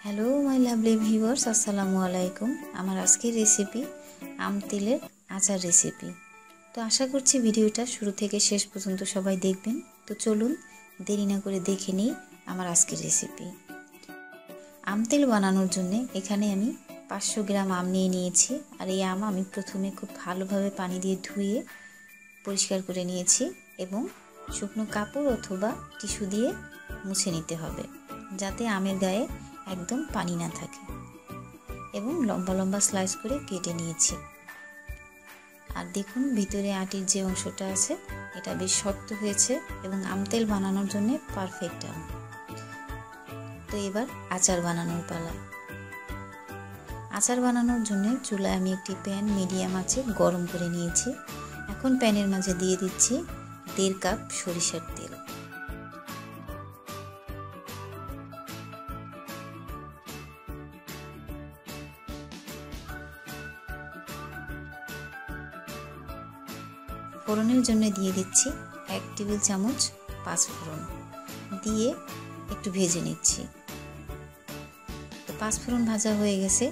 Hello my lovely viewers, আসসালামু আলাইকুম। আমার আজকের রেসিপি আম তেলের আচার রেসিপি। তো আশা করছি ভিডিওটা শুরু থেকে শেষ পর্যন্ত সবাই দেখবেন। তো চলুন দেরি না করে দেখে নিই আমার আজকের রেসিপি। আম তেল বানানোর জন্য এখানে আমি 500 গ্রাম আম নিয়ে নিয়েছি। আর এই আম আমি প্রথমে খুব ভালোভাবে পানি দিয়ে ধুয়ে পরিষ্কার করে নিয়েছি এবং শুকনো কাপড় অথবা টিস্যু দিয়ে মুছে নিতে হবে, যাতে আমের গায়ে একদম পানি না থাকে। এবং লম্বা লম্বা স্লাইস করে কেটে নিয়েছি। আর দেখুন ভিতরে আটির যে অংশটা আছে এটা বেশ শক্ত হয়েছে এবং আম তেল বানানোর জন্য পারফেক্ট আম। তো এবার আচার বানানোর পালা। আচার বানানোর জন্য চুলায় আমি একটি প্যান মিডিয়াম আঁচে গরম করে নিয়েছি। এখন প্যানের মাঝে দিয়ে দিচ্ছি 1.5 কাপ সরিষার তেল। ফোড়নের জন্য দিয়ে দিচ্ছি 1 টেবিল চামচ পাঁচফোড়ন, দিয়ে একটু ভেজে নিচ্ছি। তো পাঁচফোড়ন ভাজা হয়ে গেছে।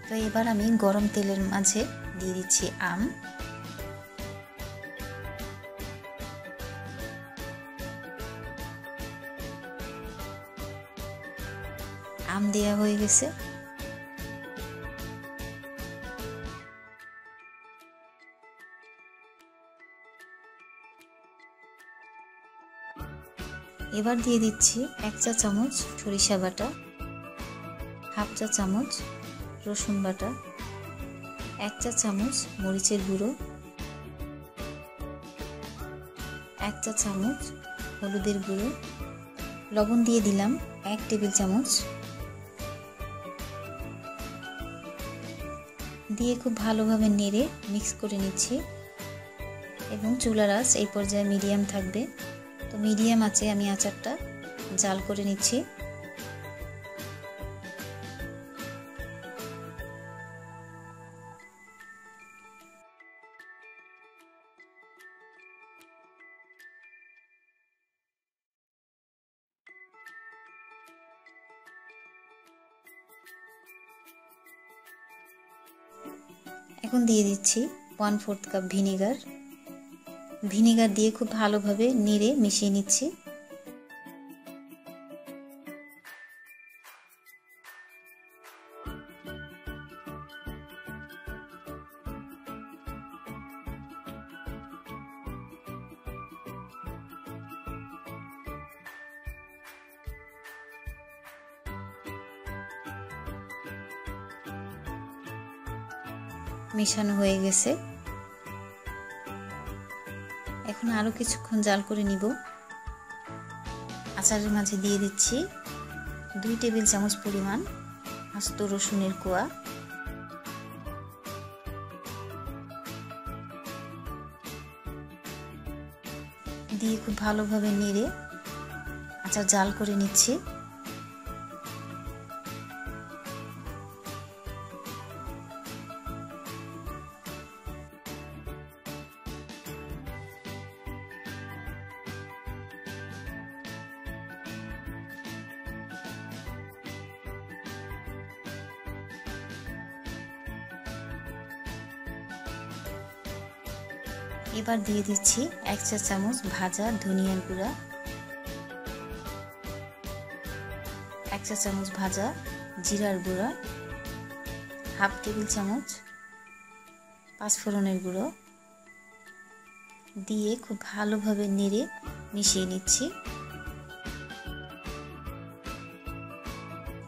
তো এবার আমি গরম তেলের মাঝে দিয়ে দিচ্ছি আম। আম দেয়া হয়ে গেছে। এবার দিয়ে দিচ্ছি 1 চা চামচ সরিষা বাটা, হাফ চা চামচ রসুন বাটা, 1 চা চামচ মরিচের গুঁড়ো, 1 চা চামচ হলুদের গুঁড়ো, লবণ দিয়ে দিলাম 1 টেবিল চামচ, দিয়ে খুব ভালোভাবে নেড়ে মিক্স করে নিচ্ছি। এবং চুলার আঁচ এই পর্যায়ে মিডিয়াম থাকবে। তো মিডিয়াম আঁচে আমি আচারটা জাল করে নিচ্ছি। এখন দিয়ে দিচ্ছি 1/4 কাপ ভিনেগার। ভিনেগার দিয়ে খুব ভালোভাবে নেড়ে মিশিয়ে নিচ্ছি। মেশানো হয়ে গেছে। এখন আরো কিছুক্ষণ জাল করে নিব। আচারের মাঝে দিয়ে দিচ্ছি 2 টেবিল চামচ পরিমাণ আস্ত রসুনের কোয়া, দিয়ে খুব ভালোভাবে নেড়ে আচার জাল করে নিচ্ছি। এবার দিয়ে দিচ্ছি 1 চা চামচ ভাজা ধনিয়ার গুঁড়া, 1 চা চামচ ভাজা জিরার গুঁড়া, হাফ টেবিল চামচ পাঁচফোড়নের গুঁড়ো, দিয়ে খুব ভালোভাবে নেড়ে মিশিয়ে নিচ্ছি।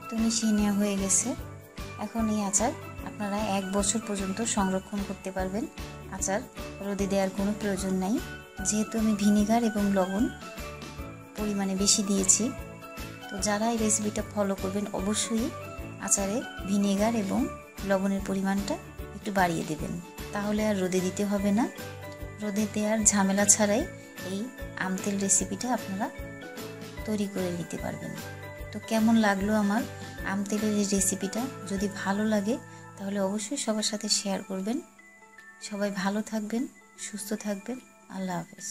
তো মিশিয়ে নেওয়া হয়ে গেছে। এখন এই আচার আপনারা 1 বছর পর্যন্ত সংরক্ষণ করতে পারবেন। আচার রোদে দেওয়ার কোনো প্রয়োজন নাই, যেহেতু আমি ভিনেগার এবং লবণ পরিমাণে বেশি দিয়েছি। তো যারা এই রেসিপিটা ফলো করবেন অবশ্যই আচারে ভিনেগার এবং লবণের পরিমাণটা একটু বাড়িয়ে দেবেন, তাহলে আর রোদে দিতে হবে না। রোদে দেওয়ার ঝামেলা ছাড়াই এই আম তেল রেসিপিটা আপনারা তৈরি করে নিতে পারবেন। তো কেমন লাগলো আমার আম তেলের এই রেসিপিটা? যদি ভালো লাগে তাহলে অবশ্যই সবার সাথে শেয়ার করবেন। সবাই ভালো থাকবেন, সুস্থ থাকবেন। আল্লাহ হাফেজ।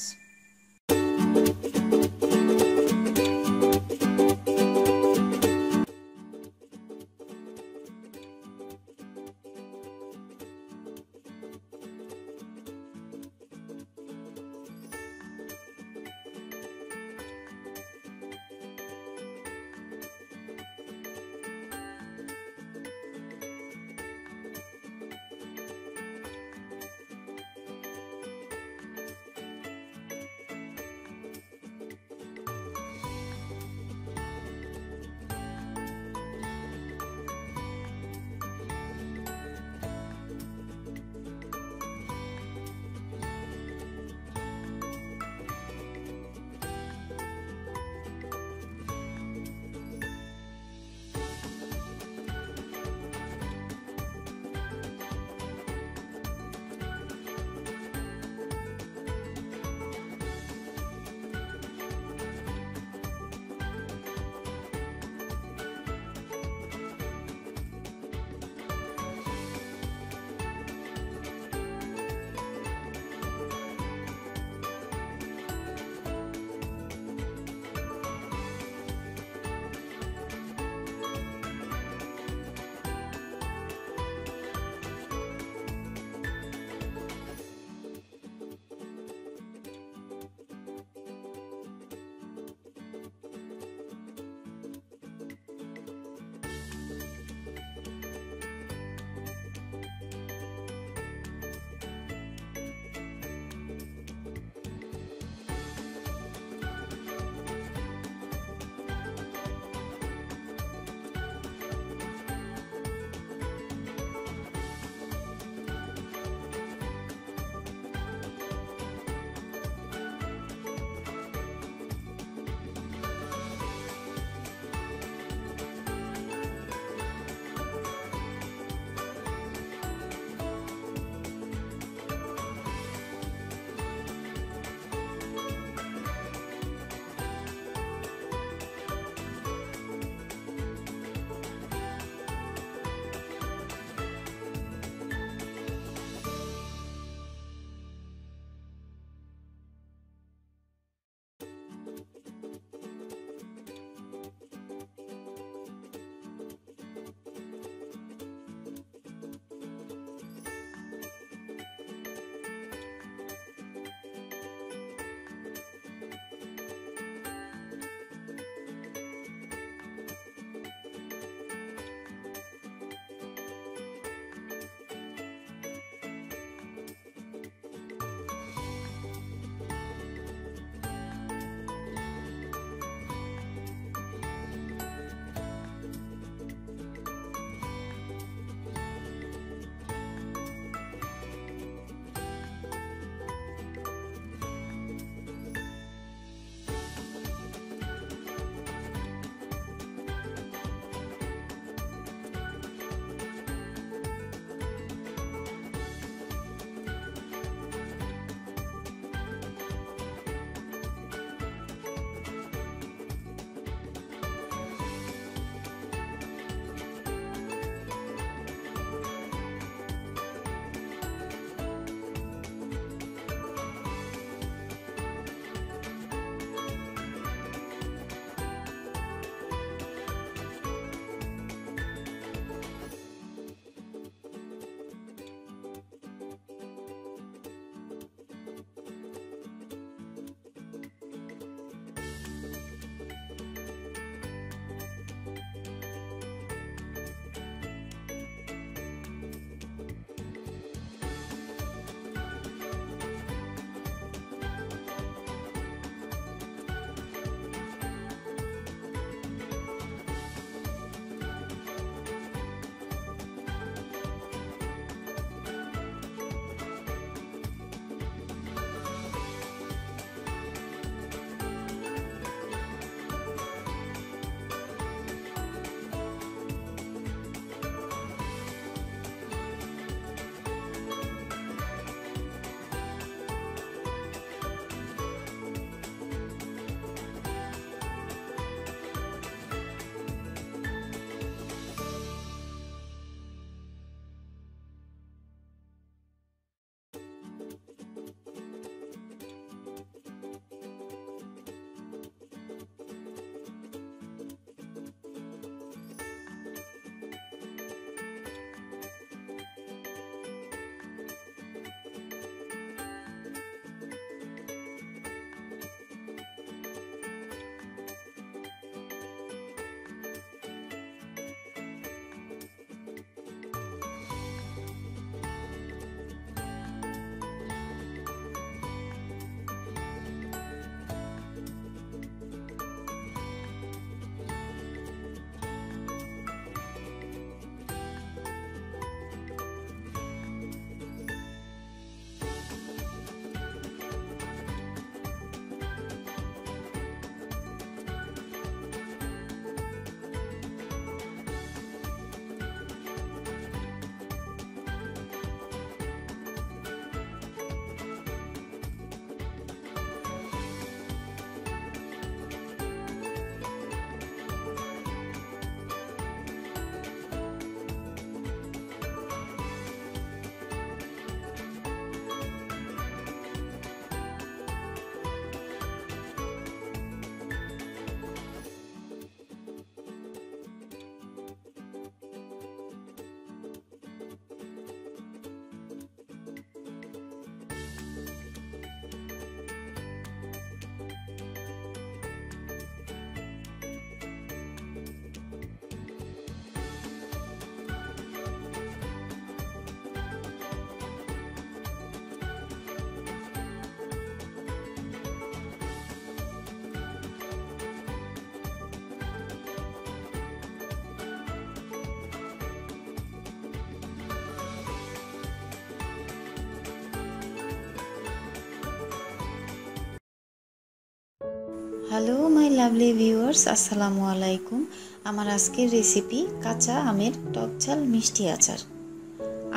হ্যালো মাই লাভলি ভিউয়ার্স, আসসালামু আলাইকুম। আমার আজকের রেসিপি কাঁচা আমের টক ঝাল মিষ্টি আচার।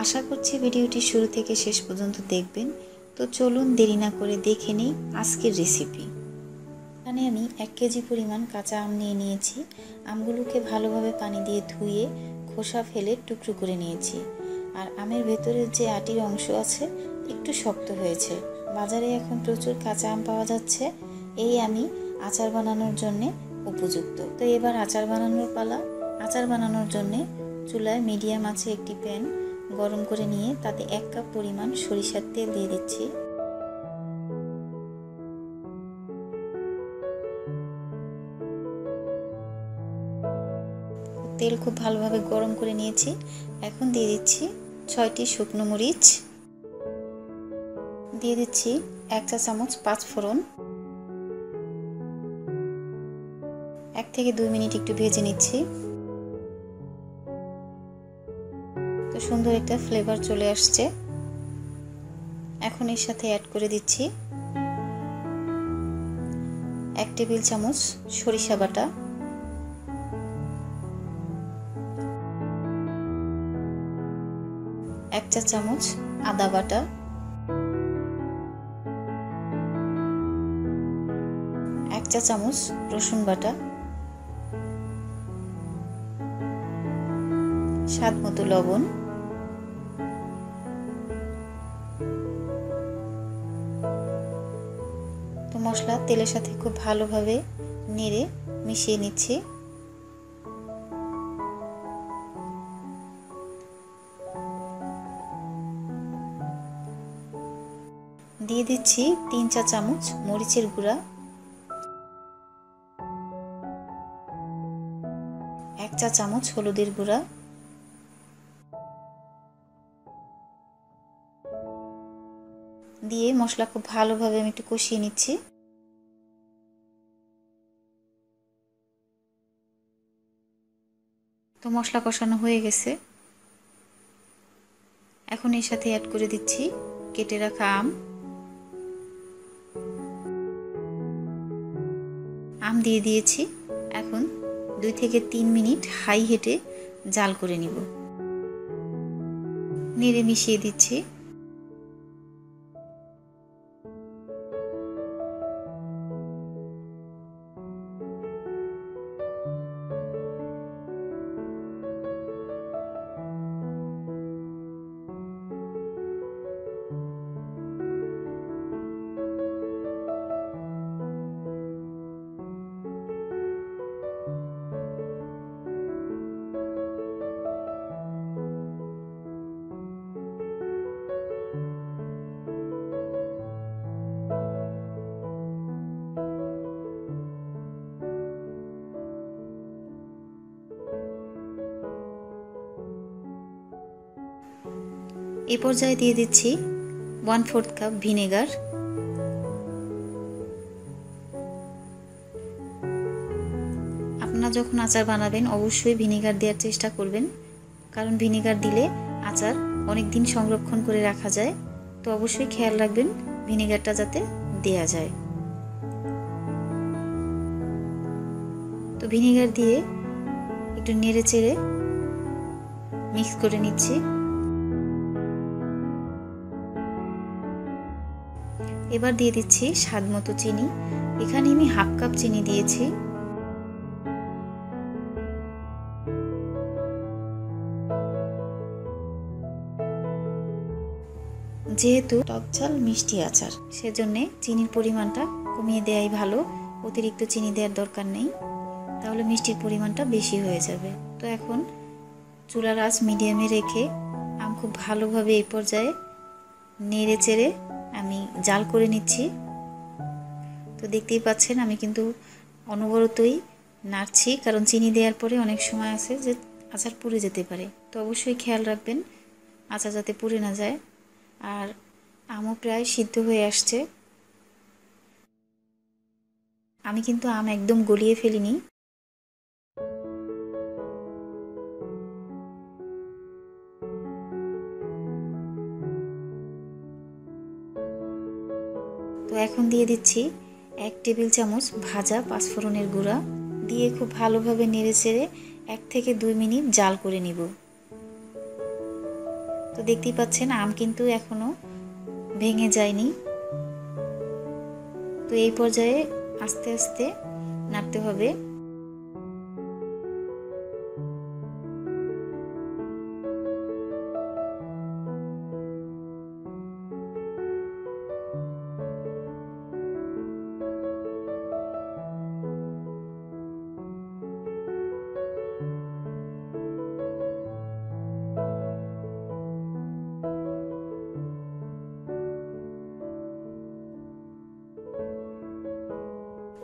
আশা করছি ভিডিওটি শুরু থেকে শেষ পর্যন্ত দেখবেন। তো চলুন দেরি না করে দেখে নিই আজকের রেসিপি। এখানে আমি 1 কেজি পরিমাণ কাঁচা আম নিয়ে নিয়েছি। আমগুলোকে ভালোভাবে পানি দিয়ে ধুয়ে খোসা ফেলে টুকরো করে নিয়েছি। আর আমের ভেতরের যে আটির অংশ আছে একটু শক্ত হয়েছে। বাজারে এখন প্রচুর কাঁচা আম পাওয়া যাচ্ছে। এই আমি আচার বানানোর জন্য উপযুক্ত। তো এবার আচার বানানোর পালা। আচার বানানোর জন্য চুলায় মিডিয়াম আছে একটি প্যান গরম করে নিয়ে তাতে 1 কাপ পরিমাণ সরিষার তেল দিয়ে দিচ্ছি। তেল খুব ভালোভাবে গরম করে নিয়েছি। এখন দিয়ে দিচ্ছি 6টি শুকনো মরিচ, দিয়ে দিচ্ছি 1 চা চামচ 5 ফোড়ন। 1 থেকে 2 মিনিট একটু ভেজে নিচ্ছি। তো সুন্দর একটা ফ্লেভার চলে আসছে। এখন এর সাথে অ্যাড করে দিচ্ছি 1 টেবিল চামচ সরিষা বাটা, 1 চা চামচ আদা বাটা, 1 চা চামচ রসুন বাটা, স্বাদ মতো লবণ, তো মশলা তেলের সাথে খুব ভালোভাবে নেড়ে মিশিয়ে নিচ্ছি। দিয়ে দিচ্ছি 3 চা চামচ মরিচের গুঁড়া, 1 চা চামচ হলুদের গুঁড়া, দিয়ে মশলা খুব ভালোভাবে আমি একটু কষিয়ে নিচ্ছি। তো মশলা কষানো হয়ে গেছে। এখন এর সাথে অ্যাড করে দিচ্ছি কেটে রাখা আম দিয়ে দিয়েছি। এখন 2 থেকে 3 মিনিট হাই হিটে জাল করে নিব। নেড়ে মিশিয়ে দিচ্ছি। এই পর্যায়ে দিয়ে দিচ্ছি 1/4 কাপ ভিনেগার। আপনারা যখন আচার বানাবেন অবশ্যই ভিনেগার দেওয়ার চেষ্টা করবেন, কারণ ভিনেগার দিলে আচার অনেক দিন সংরক্ষণ করে রাখা যায়। তো অবশ্যই খেয়াল রাখবেন ভিনেগারটা যাতে দেয়া যায়। তো ভিনেগার দিয়ে একটু নেড়ে চেড়ে মিক্স করে নিচ্ছি। এবার দিয়ে দিচ্ছি স্বাদ মতো চিনি। এখানে আমি 1/2 কাপ চিনি দিয়েছি। যেহেতু টক ঝাল মিষ্টি আচার, সেজন্য চিনির পরিমাণটা কমিয়ে দেওয়াই ভালো। অতিরিক্ত চিনি দেওয়ার দরকার নেই, তাহলে মিষ্টির পরিমাণটা বেশি হয়ে যাবে। তো এখন চুলার আঁচ মিডিয়ামে রেখে আম খুব ভালোভাবে এই পর্যায়ে নেড়ে চেড়ে আমি জাল করে নিচ্ছি। তো দেখতেই পাচ্ছেন আমি কিন্তু অনবরতই নাড়ছি, কারণ চিনি দেওয়ার পরে অনেক সময় আছে যে আচার পুড়ে যেতে পারে। তো অবশ্যই খেয়াল রাখবেন আচার যাতে পুড়ে না যায়। আর আমও প্রায় সিদ্ধ হয়ে আসছে। আমি কিন্তু আম একদম গলিয়ে ফেলিনি। তো এখন দিয়ে দিচ্ছি 1 টেবিল চামচ ভাজা পাঁচফোড়নের গুঁড়া দিয়ে খুব ভালোভাবে নেড়েচেড়ে 1 থেকে 2 মিনিট জাল করে নিব। তো দেখতেই পাচ্ছেন আম কিন্তু এখনো ভেঙে যায়নি। তো এই পর্যায়ে আস্তে আস্তে নাড়তে হবে।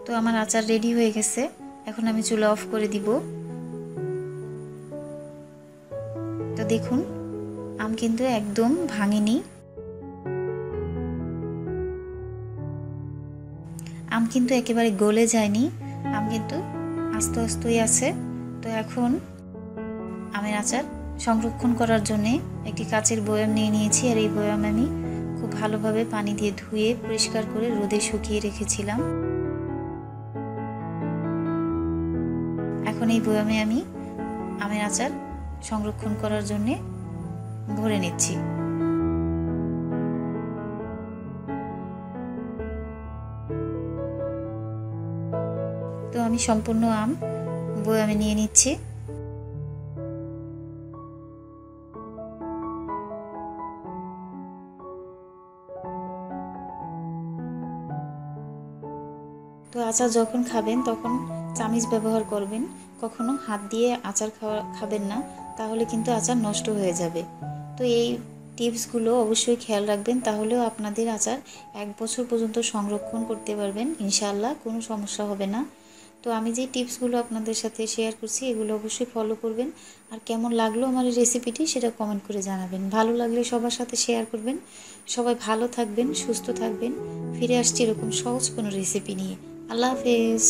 তো আমার আচার রেডি হয়ে গেছে, এখন আমি চুলা অফ করে দিব। তো দেখুন আম কিন্তু একদম ভাঙেনি, আম কিন্তু একেবারে গলে যায়নি, আম কিন্তু আস্তে আস্তেই আছে। তো এখন আমের আচার সংরক্ষণ করার জন্য একটি কাচের বয়াম নিয়ে নিয়েছি, আর এই বয়াম আমি খুব ভালোভাবে পানি দিয়ে ধুয়ে পরিষ্কার করে রোদে শুকিয়ে রেখেছিলাম। এখন এই বয়ামে আমি আমের আচার সংরক্ষণ করার জন্য ভরে নিচ্ছি। তো আমি সম্পূর্ণ আম বয়ামে নিয়ে নিচ্ছি। তো আচার যখন খাবেন তখন চামিচ ব্যবহার করবেন, কখনো হাত দিয়ে আচার খাবেন না, তাহলে কিন্তু আচার নষ্ট হয়ে যাবে। তো এই টিপসগুলো অবশ্যই খেয়াল রাখবেন, তাহলেও আপনাদের আচার 1 বছর পর্যন্ত সংরক্ষণ করতে পারবেন ইনশাআল্লাহ, কোনো সমস্যা হবে না। তো আমি যে টিপসগুলো আপনাদের সাথে শেয়ার করছি এগুলো অবশ্যই ফলো করবেন। আর কেমন লাগলো আমার এই রেসিপিটি সেটা কমেন্ট করে জানাবেন। ভালো লাগলে সবার সাথে শেয়ার করবেন। সবাই ভালো থাকবেন, সুস্থ থাকবেন। ফিরে আসছি এরকম সহজ কোনো রেসিপি নিয়ে। আল্লাহ হাফেজ।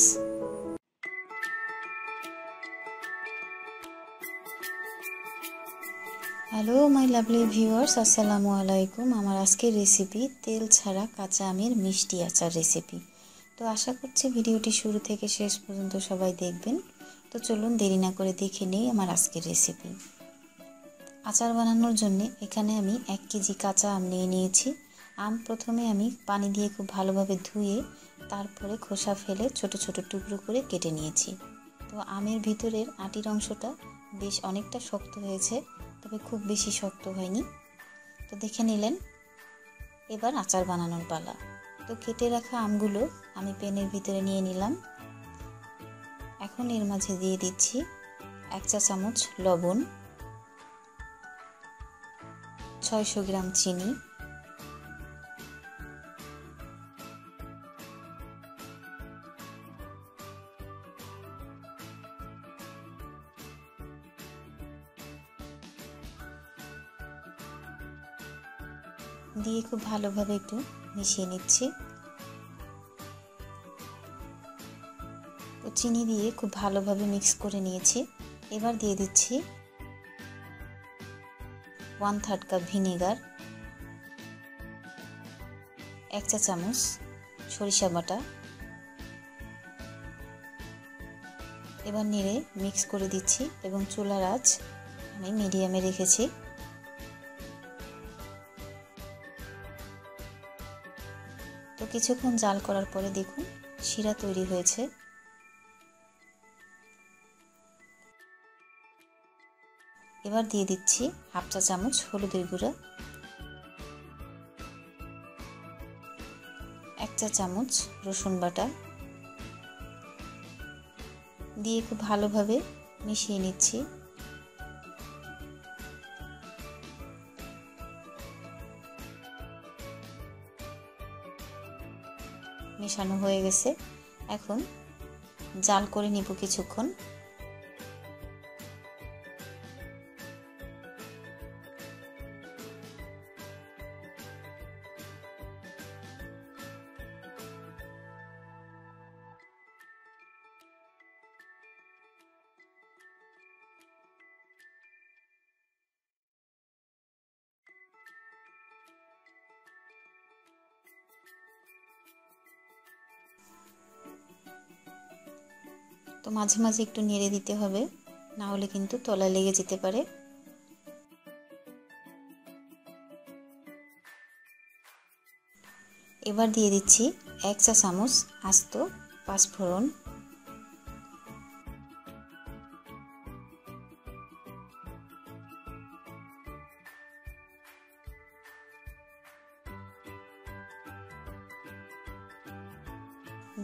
হ্যালো মাই লাভলি ভিউয়ার্স, আসসালামু আলাইকুম। আমার আজকের রেসিপি তেল ছাড়া কাঁচা আমের মিষ্টি আচার রেসিপি। তো আশা করছি ভিডিওটি শুরু থেকে শেষ পর্যন্ত সবাই দেখবেন। তো চলুন দেরি না করে দেখে নিই আমার আজকের রেসিপি। আচার বানানোর জন্য এখানে আমি 1 কেজি কাঁচা আম নিয়ে নিয়েছি। আম প্রথমে আমি পানি দিয়ে খুব ভালোভাবে ধুয়ে তারপরে খোসা ফেলে ছোট ছোট টুকরো করে কেটে নিয়েছি। তো আমের ভিতরের আটির অংশটা বেশ অনেকটা শক্ত হয়েছে, তবে খুব বেশি শক্ত হয়নি। তো দেখে নিলেন, এবার আচার বানানোর পালা। তো কেটে রাখা আমগুলো আমি প্যানের ভিতরে নিয়ে নিলাম। এখন এর মাঝে দিয়ে দিচ্ছি 1 চা চামচ লবণ, 600 গ্রাম চিনি, দিয়ে খুব ভালোভাবে একটু মিশিয়ে নিচ্ছি। তো চিনি দিয়ে খুব ভালোভাবে মিক্স করে নিয়েছি। এবার দিয়ে দিচ্ছি 1/3 কাপ ভিনেগার, 1 চা চামচ সরিষা বাটা। এবার নেড়ে মিক্স করে দিচ্ছি এবং চুলার আঁচ আমি মিডিয়ামে রেখেছি। তো কিছুক্ষণ জাল করার পরে দেখুন শিরা তৈরি হয়েছে। এবার দিয়ে দিচ্ছি 1/2 চা চামচ হলুদের গুঁড়া, 1 চা চামচ রসুন বাটা দিয়ে খুব ভালোভাবে মিশিয়ে নিচ্ছি। মেশানো হয়ে গেছে, এখন জাল করে নিব কিছুক্ষণ। তো মাঝে মাঝে একটু নেড়ে দিতে হবে, না হলে কিন্তু তলায় লেগে যেতে পারে। এবার দিয়ে দিচ্ছি 1 চা চামচ আস্ত পাঁচফোড়ন।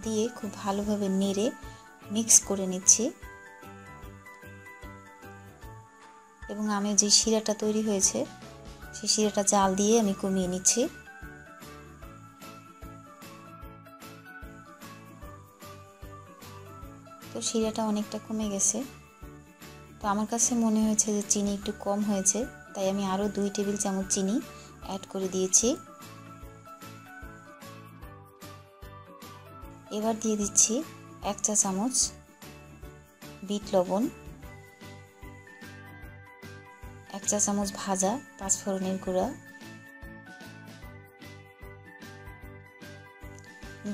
দিয়ে খুব ভালোভাবে নেড়ে মিক্স করে নিচ্ছি এবং আমি যে শিরাটা তৈরি হয়েছে সেই শিরাটা জাল দিয়ে আমি কমিয়ে নিচ্ছি। তো শিরাটা অনেকটা কমে গেছে। তো আমার কাছে মনে হয়েছে যে চিনি একটু কম হয়েছে, তাই আমি আরও 2 টেবিল চামচ চিনি অ্যাড করে দিয়েছি। এবার দিয়ে দিচ্ছি 1 চা চামচ বিট লবণ, 1 চা চামচ ভাজা পাঁচফোড়নের গুঁড়া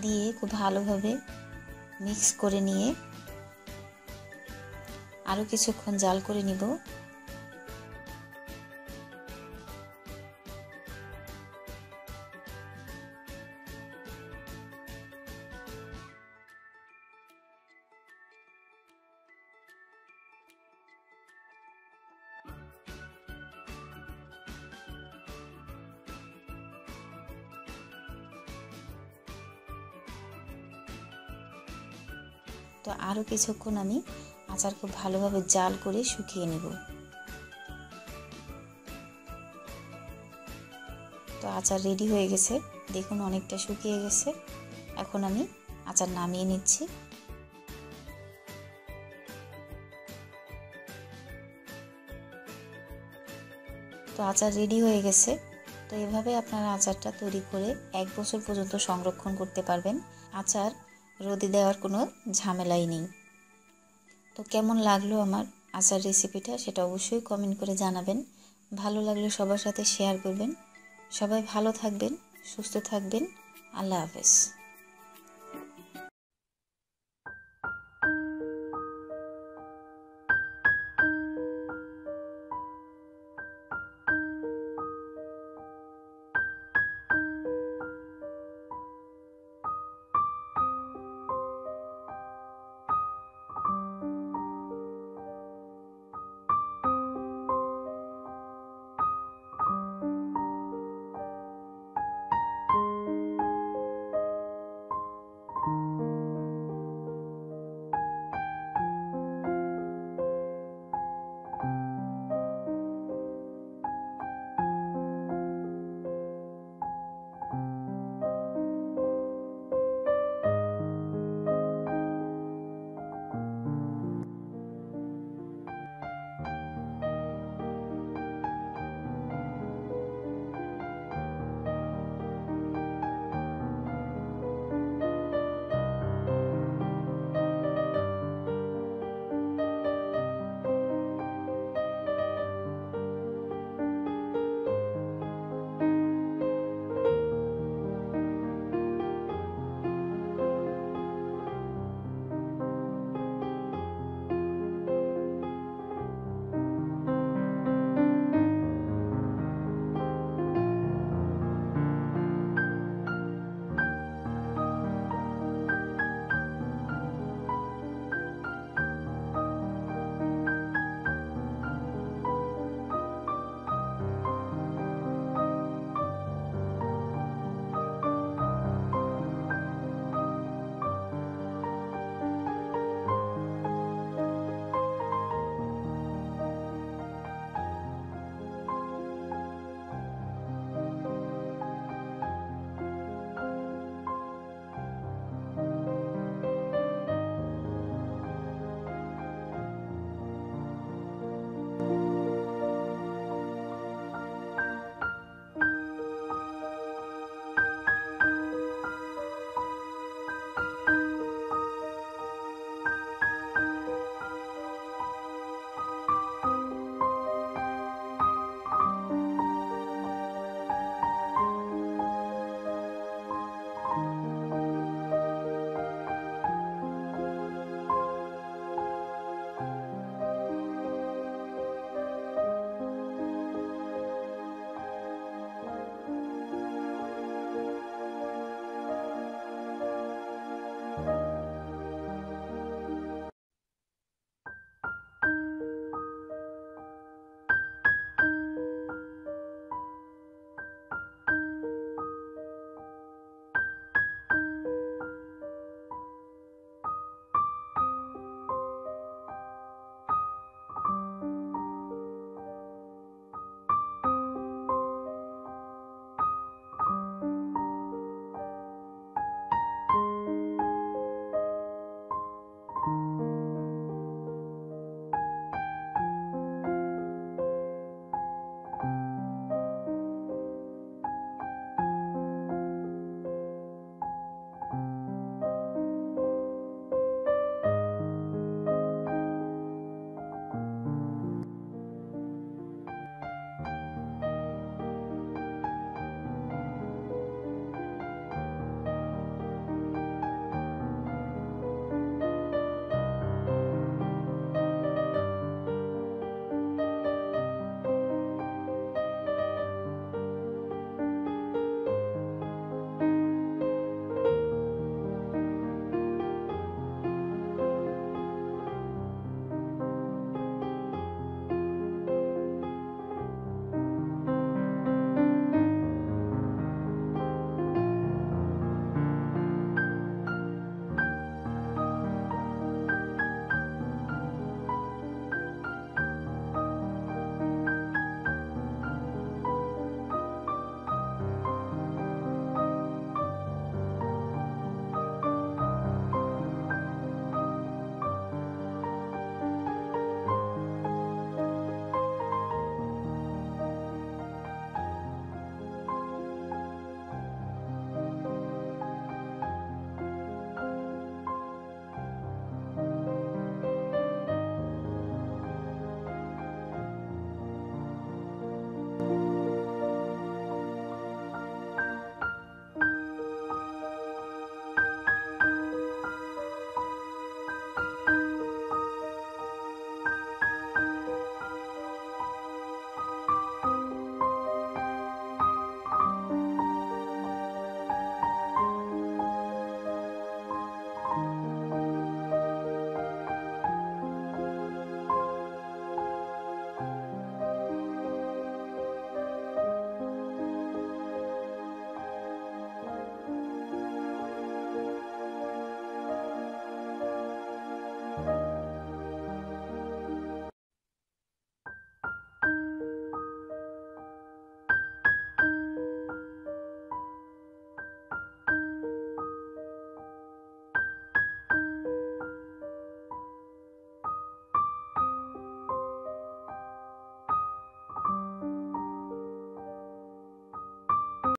দিয়ে খুব ভালোভাবে মিক্স করে নিয়ে আরও কিছুক্ষণ জাল করে নিব। তো আরও কিছুক্ষণ আমি আচার খুব ভালোভাবে জাল করে শুকিয়ে নেব। তো আচার রেডি হয়ে গেছে, দেখুন অনেকটা শুকিয়ে গেছে। এখন আমি আচার নামিয়ে নিচ্ছি। তো আচার রেডি হয়ে গেছে। তো এভাবে আপনারা আচারটা তৈরি করে 1 বছর পর্যন্ত সংরক্ষণ করতে পারবেন। আচার রোদে দেওয়ার কোনো ঝামেলাই নেই। তো কেমন লাগলো আমার আচার রেসিপিটা সেটা অবশ্যই কমেন্ট করে জানাবেন। ভালো লাগলে সবার সাথে শেয়ার করবেন। সবাই ভালো থাকবেন, সুস্থ থাকবেন। আল্লাহ হাফেজ।